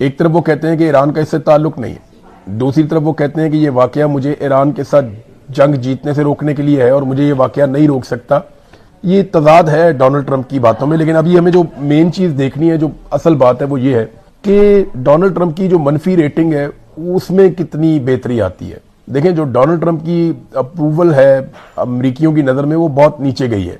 ایک طرف وہ کہتے ہیں کہ ایران کا اس سے تعلق نہیں ہے، دوسری طرف وہ کہتے ہیں کہ یہ واقعہ مجھے ایران کے ساتھ جنگ جیتنے سے روکنے کے لیے ہے اور مجھے یہ واقعہ نہیں روک سکتا۔ یہ تضاد ہے ڈونلڈ ٹرمپ کی باتوں میں، لیکن ابھی ہمیں جو مین چیز دیکھنی ہے، جو اصل بات ہے، وہ یہ ہے کہ ڈونلڈ ٹرمپ کی جو منفی ریٹنگ ہے اس میں کتنی بہتری آتی ہے۔ دیکھیں جو ڈونلڈ ٹرمپ کی اپروول ہے امریکیوں کی نظر میں وہ بہت نیچے گئی ہے۔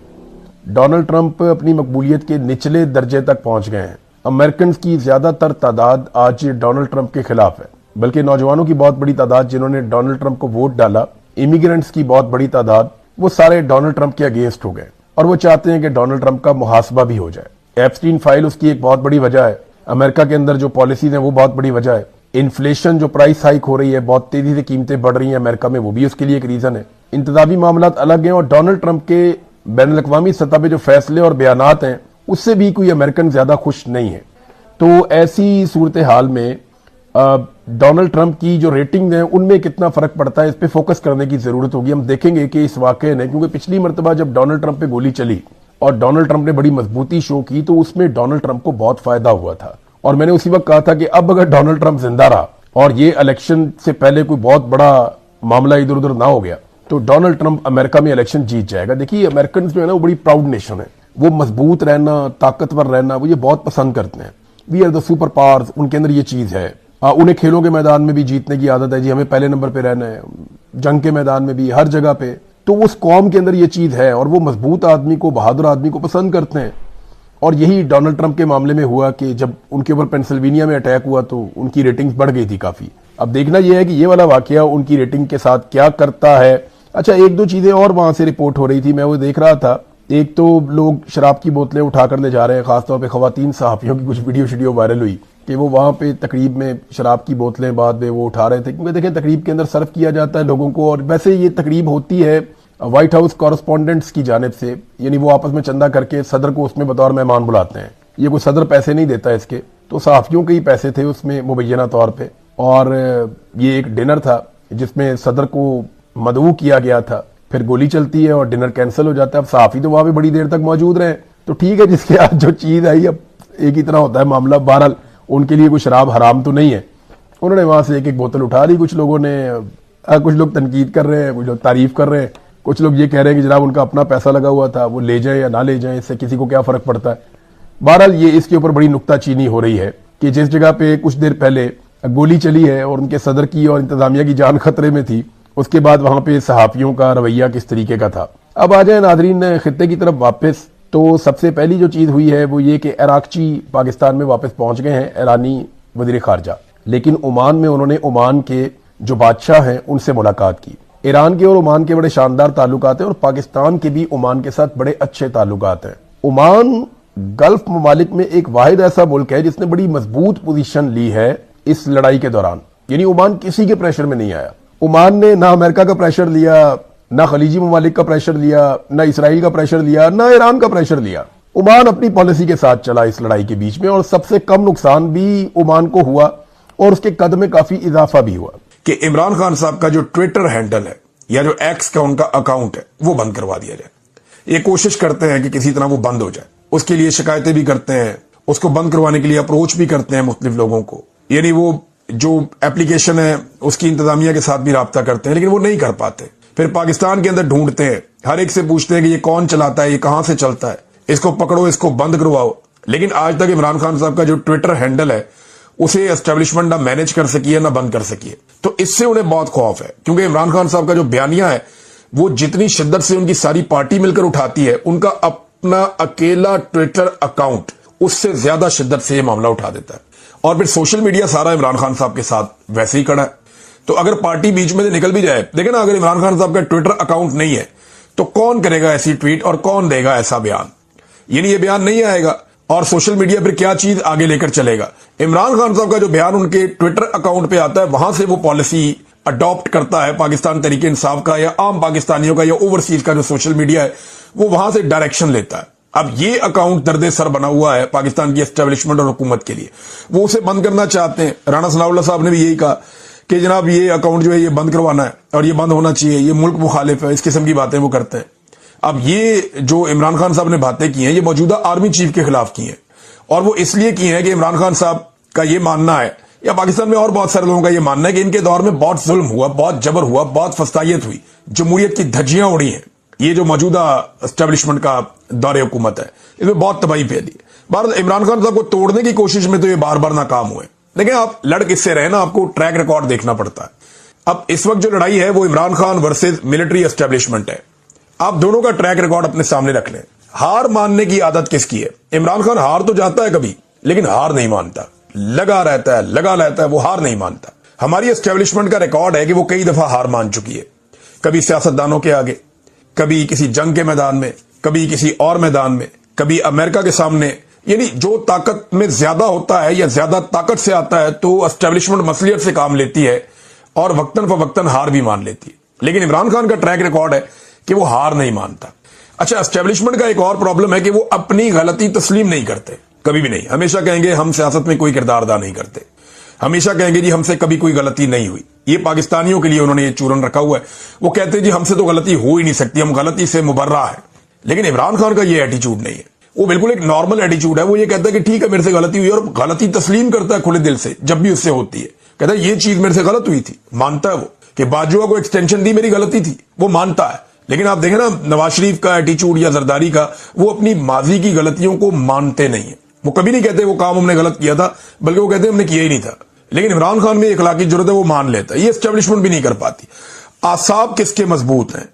ڈونلڈ ٹرمپ اپنی مقبولیت کے نچلے درجے تک پہنچ گئے ہیں۔ امریکنز کی زیادہ تر تعداد آج ڈونلڈ ٹرمپ کے خلاف ہے، بلکہ نوجوانوں کی بہت بڑی تعداد جنہوں نے ڈونلڈ ٹرمپ کو ووٹ ڈالا، امیگرنٹس کی بہت بڑی تعداد، وہ سارے ڈونلڈ ٹرمپ کے اگینسٹ ہو گئے اور وہ چاہتے ہیں کہ ڈونلڈ ٹرمپ کا محاسبہ بھی ہو جائے۔ ایپسٹین فائل اس کی ایک بہت بڑی وجہ ہے، امریکہ کے اندر جو پالیسیز ہیں وہ بہت بڑی وجہ ہے، انفلیشن جو پرائس ہائیک ہو رہی ہے، بہت تیزی سے قیمتیں بڑھ رہی ہیں امریکہ میں، وہ بھی اس کے لیے ایک ریزن ہے۔ انتظامی معاملات الگ ہیں اور ڈونلڈ ٹرمپ کے بین الاقوامی سطح پہ جو فیصلے اور بیانات ہیں اس سے بھی کوئی امریکن زیادہ خوش نہیں ہے۔ تو ایسی صورتحال میں ڈونلڈ ٹرمپ کی جو ریٹنگ ہیں ان میں کتنا فرق پڑتا ہے، اس پہ فوکس کرنے کی ضرورت ہوگی۔ ہم دیکھیں گے کہ اس واقعے نے، کیونکہ پچھلی مرتبہ جب ڈونلڈ ٹرمپ پہ گولی چلی اور ڈونلڈ ٹرمپ نے بڑی مضبوطی شو کی تو اس میں ڈونلڈ ٹرمپ کو بہت فائدہ ہوا تھا، اور میں نے اسی وقت کہا تھا کہ اب اگر ڈونلڈ ٹرمپ زندہ رہا اور یہ الیکشن سے پہلے کوئی بہت بڑا معاملہ ادھر ادھر نہ ہو گیا تو ڈونلڈ ٹرمپ امریکہ میں الیکشن جیت جائے گا۔ دیکھیے امریکنز جو ہے نا وہ بڑی پراؤڈ نیشن ہے، وہ مضبوط رہنا، طاقتور رہنا وہ یہ بہت پسند کرتے ہیں۔ We are the super powers, ان کے اندر یہ چیز ہے۔ انہیں کھیلوں کے میدان میں بھی جیتنے کی عادت ہے، جی ہمیں پہلے نمبر پہ رہنا ہے، جنگ کے میدان میں بھی، ہر جگہ پہ۔ تو اس قوم کے اندر یہ چیز ہے اور وہ مضبوط آدمی کو، بہادر آدمی کو پسند کرتے ہیں، اور یہی ڈونلڈ ٹرمپ کے معاملے میں ہوا کہ جب ان کے اوپر پینسلوینیا میں اٹیک ہوا تو ان کی ریٹنگ بڑھ گئی تھی کافی۔ اب دیکھنا یہ ہے کہ یہ والا واقعہ ان کی ریٹنگ کے ساتھ کیا کرتا ہے۔ اچھا ایک دو چیزیں اور وہاں سے رپورٹ ہو رہی تھی، میں وہ دیکھ رہا تھا۔ ایک تو لوگ شراب کی بوتلیں اٹھا کر لے جا رہے ہیں، خاص طور پہ خواتین صحافیوں کی کچھ ویڈیو وائرل ہوئی کہ وہ وہاں پہ تقریب میں شراب کی بوتلیں بعد میں وہ اٹھا رہے تھے، کیونکہ دیکھیں تقریب کے اندر سرو کیا جاتا ہے لوگوں کو، اور ویسے یہ تقریب ہوتی ہے وائٹ ہاؤس کورسپونڈنٹس کی جانب سے، یعنی وہ آپس میں چندہ کر کے صدر کو اس میں بطور مہمان بلاتے ہیں۔ یہ کوئی صدر پیسے نہیں دیتا اس کے، تو صحافیوں کے ہی پیسے تھے اس میں مبینہ طور پہ، اور یہ ایک ڈنر تھا جس میں صدر کو مدعو کیا گیا تھا، پھر گولی چلتی ہے اور ڈنر کینسل ہو جاتا ہے۔ اب صحافی تو وہاں پہ بڑی دیر تک موجود رہے، تو ٹھیک ہے جس کے ہاتھ جو چیز آئی، اب ایک ہی طرح ہوتا ہے معاملہ، بہرحال ان کے لیے کوئی شراب حرام تو نہیں ہے، انہوں نے وہاں سے ایک ایک بوتل اٹھا لی۔ کچھ لوگوں نے، کچھ لوگ تنقید کر رہے ہیں، کچھ لوگ تعریف کر رہے ہیں، کچھ لوگ یہ کہہ رہے ہیں کہ جناب ان کا اپنا پیسہ لگا ہوا تھا، وہ لے جائیں یا نہ لے جائیں، اس سے کسی کو کیا فرق پڑتا ہے۔ بہرحال یہ اس کے اوپر بڑی نکتہ چینی ہو رہی ہے کہ جس جگہ پہ کچھ دیر پہلے گولی چلی ہے اور ان کے صدر کی اور انتظامیہ کی جان خطرے میں تھی، اس کے بعد وہاں پہ صحافیوں کا رویہ کس طریقے کا تھا۔ اب آ جائیں ناظرین خطے کی طرف واپس، تو سب سے پہلی جو چیز ہوئی ہے وہ یہ کہ عراقچی پاکستان میں واپس پہنچ گئے ہیں، ایرانی وزیر خارجہ، لیکن عمان میں انہوں نے عمان کے جو بادشاہ ہیں ان سے ملاقات کی۔ ایران کے اور عمان کے بڑے شاندار تعلقات ہیں اور پاکستان کے بھی عمان کے ساتھ بڑے اچھے تعلقات ہیں۔ عمان گلف ممالک میں ایک واحد ایسا ملک ہے جس نے بڑی مضبوط پوزیشن لی ہے اس لڑائی کے دوران، یعنی عمان کسی کے پریشر میں نہیں آیا۔ عمان نے نہ امریکہ کا پریشر لیا، نہ خلیجی ممالک کا پریشر لیا، نہ اسرائیل کا پریشر لیا، نہ ایران کا پریشر لیا۔ عمان اپنی پالیسی کے ساتھ چلا اس لڑائی کے بیچ میں، اور سب سے کم نقصان بھی عمان کو ہوا اور اس کے قد میں کافی اضافہ بھی ہوا کہ عمران خان صاحب کا جو ٹویٹر ہینڈل ہے یا جو ایکس کا ان کا اکاؤنٹ ہے وہ بند کروا دیا جائے۔ یہ کوشش کرتے ہیں کہ کسی طرح وہ بند ہو جائے، اس کے لیے شکایتیں بھی کرتے ہیں، اس کو بند کروانے کے لیے اپروچ بھی کرتے ہیں مختلف لوگوں کو، یعنی وہ جو اپلیکیشن ہے اس کی انتظامیہ کے ساتھ بھی رابطہ کرتے ہیں، لیکن وہ نہیں کر پاتے۔ پھر پاکستان کے اندر ڈھونڈتے ہیں، ہر ایک سے پوچھتے ہیں کہ یہ کون چلاتا ہے، یہ کہاں سے چلتا ہے، اس کو پکڑو، اس کو بند کرواؤ، لیکن آج تک عمران خان صاحب کا جو ٹویٹر ہینڈل ہے اسے اسٹیبلشمنٹ نہ مینج کر سکی ہے نہ بند کر سکی ہے۔ تو اس سے انہیں بہت خوف ہے، کیونکہ عمران خان صاحب کا جو بیانیہ ہے وہ جتنی شدت سے ان کی ساری پارٹی مل کر اٹھاتی ہے، ان کا اپنا اکیلا ٹویٹر اکاؤنٹ اس سے زیادہ شدت سے یہ معاملہ اٹھا دیتا ہے، اور پھر سوشل میڈیا سارا عمران خان صاحب کے ساتھ ویسے ہی کڑا ہے۔ تو اگر پارٹی بیچ میں سے نکل بھی جائے، دیکھیں نا، اگر عمران خان صاحب کا ٹویٹر اکاؤنٹ نہیں ہے تو کون کرے گا ایسی ٹویٹ اور کون دے گا ایسا بیان؟ یعنی یہ بیان نہیں آئے گا اور سوشل میڈیا پھر کیا چیز آگے لے کر چلے گا؟ عمران خان صاحب کا جو بیان ان کے ٹویٹر اکاؤنٹ پہ آتا ہے وہاں سے وہ پالیسی اڈاپٹ کرتا ہے پاکستان تحریک انصاف کا یا عام پاکستانیوں کا یا اوورسیز کا جو سوشل میڈیا ہے، وہ وہاں سے ڈائریکشن لیتا ہے۔ اب یہ اکاؤنٹ درد سر بنا ہوا ہے پاکستان کی اسٹیبلشمنٹ اور حکومت کے لیے، وہ اسے بند کرنا چاہتے ہیں۔ رانا ثناء اللہ صاحب نے بھی یہی کہا کہ جناب یہ اکاؤنٹ جو ہے یہ بند کروانا ہے اور یہ بند ہونا چاہیے، یہ ملک مخالف ہے، اس قسم کی باتیں وہ کرتے ہیں۔ اب یہ جو عمران خان صاحب نے باتیں کی ہیں یہ موجودہ آرمی چیف کے خلاف کی ہیں، اور وہ اس لیے کی ہیں کہ عمران خان صاحب کا یہ ماننا ہے, یا پاکستان میں اور بہت سارے لوگوں کا یہ ماننا ہے کہ ان کے دور میں بہت ظلم ہوا, بہت جبر ہوا, بہت فسطائیت ہوئی, جمہوریت کی دھجیاں اڑی ہیں. یہ جو موجودہ اسٹیبلشمنٹ کا دور حکومت ہے اس میں بہت تباہی پھیلی. بہرحال عمران خان صاحب کو توڑنے کی کوشش میں تو یہ بار بار ناکام ہوئے. لیکن آپ لڑ کس سے رہے نا, آپ کو ٹریک ریکارڈ دیکھنا پڑتا ہے. اب اس وقت جو لڑائی ہے وہ Imran Khan versus military establishment ہے. آپ دونوں کا ٹریک ریکارڈ اپنے سامنے رکھ لیں. ہار ماننے کی عادت کس کی ہے؟ عمران خان ہار تو جاتا ہے کبھی, لیکن ہار نہیں مانتا, لگا رہتا ہے, وہ ہار نہیں مانتا. ہماری اسٹیبلشمنٹ کا ریکارڈ ہے کہ وہ کئی دفعہ ہار مان چکی ہے, کبھی سیاستدانوں کے آگے, کبھی کسی جنگ کے میدان میں, کبھی کسی اور میدان میں, کبھی امریکہ کے سامنے. یعنی جو طاقت میں زیادہ ہوتا ہے یا زیادہ طاقت سے آتا ہے تو اسٹیبلشمنٹ مصلیت سے کام لیتی ہے اور وقتاً فوقتاً ہار بھی مان لیتی ہے. لیکن عمران خان کا ٹریک ریکارڈ ہے کہ وہ ہار نہیں مانتا. اچھا, اسٹیبلشمنٹ کا ایک اور پرابلم ہے کہ وہ اپنی غلطی تسلیم نہیں کرتے, کبھی بھی نہیں. ہمیشہ کہیں گے ہم سیاست میں کوئی کردار ادا نہیں کرتے, ہمیشہ کہیں گے جی ہم سے کبھی کوئی غلطی نہیں ہوئی. یہ پاکستانیوں کے لیے انہوں نے یہ چورن رکھا ہوا ہے. وہ کہتے ہیں جی ہم سے تو غلطی ہو ہی نہیں سکتی, ہم غلطی سے مبرہ ہیں. لیکن عمران خان کا یہ ایٹیچیوڈ نہیں ہے, وہ بالکل ایک نارمل ایٹیچیوڈ ہے. وہ یہ کہتا ہے کہ ٹھیک ہے میرے سے غلطی ہوئی, اور غلطی تسلیم کرتا ہے کھلے دل سے جب بھی اس سے ہوتی ہے. کہتا ہے یہ چیز میرے سے غلط ہوئی تھی, مانتا ہے وہ کہ باجوہ کو ایکسٹینشن دی میری غلطی تھی, وہ مانتا ہے. لیکن آپ دیکھیں نا نواز شریف کا ایٹیچیوڈ یا زرداری کا, وہ اپنی ماضی کی غلطیوں کو مانتے نہیں ہیں. وہ کبھی نہیں کہتے وہ کام ہم نے غلط کیا تھا, بلکہ وہ کہتے ہیں ہم نے کیا ہی نہیں تھا. لیکن عمران خان میں اخلاقی ضرورت ہے, وہ مان لیتا ہے. یہ اسٹیبلشمنٹ بھی نہیں کر پاتی. اعصاب کس کے مضبوط ہیں؟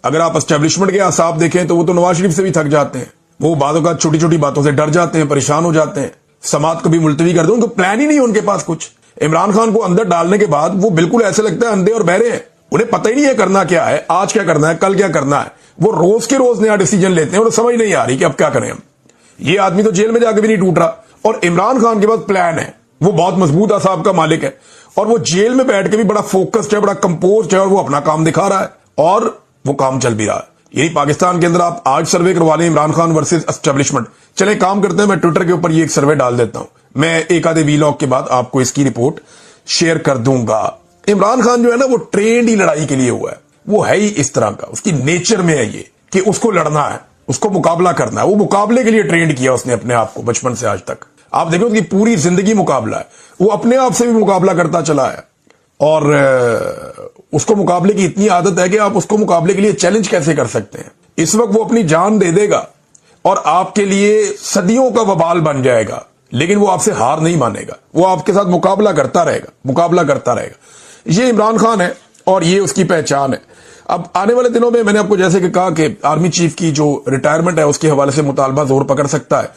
اگر آپ اسٹیبلشمنٹ کے اعصاب دیکھیں تو وہ تو نواز شریف سے بھی تھک جاتے ہیں. وہ بعض اوقات چھوٹی چھوٹی باتوں سے ڈر جاتے ہیں, پریشان ہو جاتے ہیں, سماعت کبھی ملتوی کر دیں. ان کو پلان ہی نہیں ہے ان کے پاس کچھ. عمران خان کو اندر ڈالنے کے بعد وہ بالکل ایسے لگتا ہے اندھے اور بہرے ہیں. انہیں پتہ ہی نہیں ہے کرنا کیا ہے, آج کیا کرنا ہے, کل کیا کرنا ہے. وہ روز کے روز نیا ڈیسیجن لیتے ہیں, انہیں سمجھ نہیں آ رہی کہ اب کیا کریں ہم. یہ آدمی تو جیل میں جا کے بھی نہیں ٹوٹ رہا, اور عمران خان کے پاس پلان ہے. وہ بہت مضبوط اعصاب کا مالک ہے, اور وہ جیل میں بیٹھ کے بھی بڑا فوکسڈ ہے, بڑا کمپوزڈ ہے, اور وہ اپنا کام دکھا رہا ہے, اور وہ کام چل بھی رہا ہے. یہی پاکستان کے اندر آپ آج سروے کروا لیں عمران خان ورسز اسٹیبلشمنٹ. چلیں کام کرتے ہیں, میں ٹویٹر کے اوپر یہ ایک سروے ڈال دیتا ہوں. میں ایک آدھے ویلاگ کے بعد آپ کو اس کی رپورٹ شیئر کر دوں گا. عمران خان جو ہے نا وہ ٹرینڈ ہی لڑائی کے لیے ہوا ہے. وہ ہے ہی اس طرح کا, اس کی نیچر میں ہے یہ کہ اس کو لڑنا ہے, اس کو مقابلہ کرنا ہے. وہ مقابلے کے لیے ٹرینڈ کیا اس نے اپنے آپ کو بچپن سے آج تک. آپ دیکھیں اس کی پوری زندگی مقابلہ ہے. وہ اپنے آپ سے بھی مقابلہ کرتا چلا ہے, اور اس کو مقابلے کی اتنی عادت ہے کہ آپ اس کو مقابلے کے لیے چیلنج کیسے کر سکتے ہیں. اس وقت وہ اپنی جان دے دے گا اور آپ کے لیے صدیوں کا وبال بن جائے گا, لیکن وہ آپ سے ہار نہیں مانے گا. وہ آپ کے ساتھ مقابلہ کرتا رہے گا. یہ عمران خان ہے اور یہ اس کی پہچان ہے. اب آنے والے دنوں میں نے آپ کو جیسے کہ کہا کہ آرمی چیف کی جو ریٹائرمنٹ ہے اس کے حوالے سے مطالبہ زور پکڑ سکتا ہے.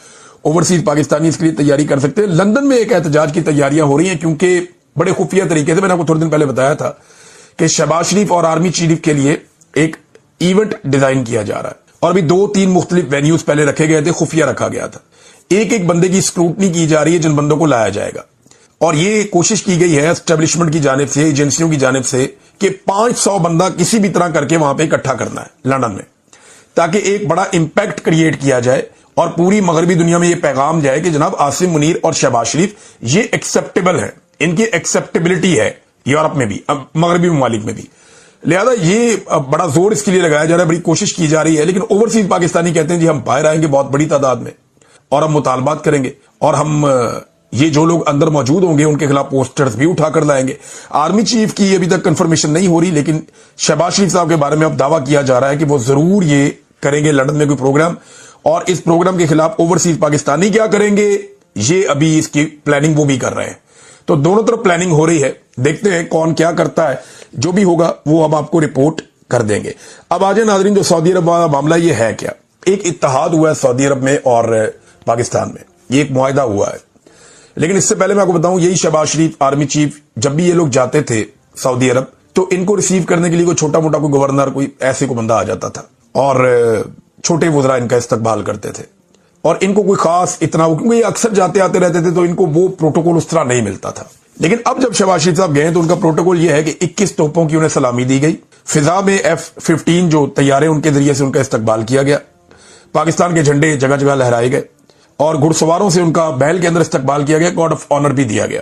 اوورسیز پاکستانی اس کے لیے تیاری کر سکتے ہیں. لندن میں ایک احتجاج کی تیاریاں ہو رہی ہیں, کیونکہ بڑے خفیہ طریقے سے, میں نے آپ کو تھوڑے دن پہلے بتایا تھا کہ شہباز شریف اور آرمی چیف کے لیے ایک ایونٹ ڈیزائن کیا جا رہا ہے, اور بھی 2-3 مختلف وینیوز پہلے رکھے گئے تھے, خفیہ رکھا گیا تھا. ایک بندے کی اسکروٹنی کی جا رہی ہے جن بندوں کو لایا جائے گا, اور یہ کوشش کی گئی ہے اسٹیبلشمنٹ کی جانب سے, ایجنسیوں کی جانب سے, کہ 500 بندہ کسی بھی طرح کر کے وہاں پہ اکٹھا کرنا ہے لندن میں, تاکہ ایک بڑا امپیکٹ کریٹ کیا جائے اور پوری مغربی دنیا میں یہ پیغام جائے کہ جناب عاصم منیر اور شہباز شریف یہ ایکسیپٹیبل ہیں, ان کی ایکسیپٹیبلٹی ہے یورپ میں بھی, مغربی ممالک میں بھی. لہذا یہ بڑا زور اس کے لیے لگایا جا رہا ہے, بڑی کوشش کی جا رہی ہے. لیکن اوورسیز پاکستانی کہتے ہیں جی ہم باہر آئیں گے بہت بڑی تعداد میں, اور ہم مطالبات کریں گے, اور ہم یہ جو لوگ اندر موجود ہوں گے ان کے خلاف پوسٹرز بھی اٹھا کر لائیں گے. آرمی چیف کی ابھی تک کنفرمیشن نہیں ہو رہی, لیکن شہباز شریف صاحب کے بارے میں اب دعویٰ کیا جا رہا ہے کہ وہ ضرور یہ کریں گے لندن میں کوئی پروگرام, اور اس پروگرام کے خلاف اوورسیز پاکستانی کیا کریں گے یہ ابھی اس کی پلاننگ وہ بھی کر رہے ہیں. تو دونوں طرف پلاننگ ہو رہی ہے, دیکھتے ہیں کون کیا کرتا ہے. جو بھی ہوگا وہ اب آپ کو رپورٹ کر دیں گے. اب آ جائیں ناظرین, جو سعودی عرب والا معاملہ یہ ہے کیا, ایک اتحاد ہوا ہے سعودی عرب میں اور پاکستان میں, یہ ایک معاہدہ ہوا ہے. لیکن اس سے پہلے میں آپ کو بتاؤں, یہی شہباز شریف آرمی چیف جب بھی یہ لوگ جاتے تھے سعودی عرب تو ان کو ریسیو کرنے کے لیے کوئی چھوٹا موٹا کوئی گورنر کوئی ایسے کو بندہ آ جاتا تھا, اور چھوٹے وزراء ان کا استقبال کرتے تھے, اور ان کو کوئی خاص اتنا, کیونکہ یہ اکثر جاتے آتے رہتے تھے تو ان کو وہ پروٹوکول اس طرح نہیں ملتا تھا. لیکن اب جب شہباز شریف صاحب گئے تو ان کا پروٹوکول یہ ہے کہ 21 توپوں کی انہیں سلامی دی گئی, فضا میں F-15 جو طیارے ان کے ذریعے سے ان کا استقبال کیا گیا, پاکستان کے جھنڈے جگہ جگہ لہرائے گئے, اور گھڑ سواروں سے ان کا محل کے اندر استقبال کیا گیا, گارڈ آف آنر بھی دیا گیا.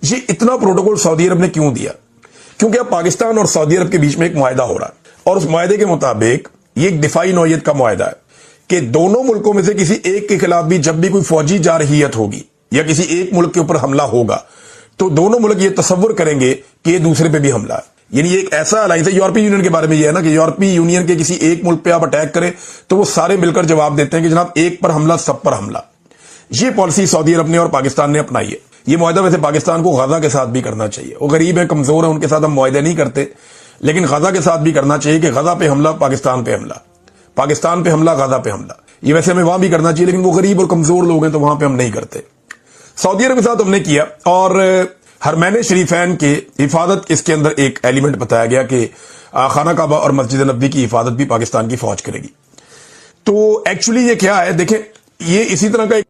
یہ اتنا پروٹوکول سعودی عرب نے کیوں دیا؟ کیونکہ اب پاکستان اور سعودی عرب کے بیچ میں ایک معاہدہ ہو رہا ہے, اور اس معاہدے کے مطابق یہ ایک دفاعی نوعیت کا معاہدہ ہے کہ دونوں ملکوں میں سے کسی ایک کے خلاف بھی جب بھی کوئی فوجی جارحیت ہوگی یا کسی ایک ملک کے اوپر حملہ ہوگا تو دونوں ملک یہ تصور کریں گے کہ یہ دوسرے پہ بھی حملہ ہے. یعنی یہ ایک ایسا الائنس ہے. یورپی یونین کے بارے میں یہ ہے نا کہ یورپی یونین کے کسی ایک ملک پہ آپ اٹیک کریں تو وہ سارے مل کر جواب دیتے ہیں کہ جناب ایک پر حملہ سب پر حملہ. یہ پالیسی سعودی عرب نے اور پاکستان نے اپنائی ہے. یہ معاہدہ ویسے پاکستان کو غزہ کے ساتھ بھی کرنا چاہیے. وہ غریب ہیں, کمزور ہیں, ان کے ساتھ ہم معاہدے نہیں کرتے, لیکن غزہ کے ساتھ بھی کرنا چاہیے کہ غزہ پہ حملہ پاکستان پہ حملہ, پاکستان پہ حملہ غزہ پہ حملہ. یہ ویسے ہمیں وہاں بھی کرنا چاہیے, لیکن وہ غریب اور کمزور لوگ ہیں تو وہاں پہ ہم نہیں کرتے. سعودی عرب کے ساتھ ہم نے کیا, اور حرمین شریفین کی حفاظت اس کے اندر ایک ایلیمنٹ بتایا گیا کہ خانہ کعبہ اور مسجد نبوی کی حفاظت بھی پاکستان کی فوج کرے گی. تو ایکچولی یہ کیا ہے, دیکھیں یہ اسی طرح کا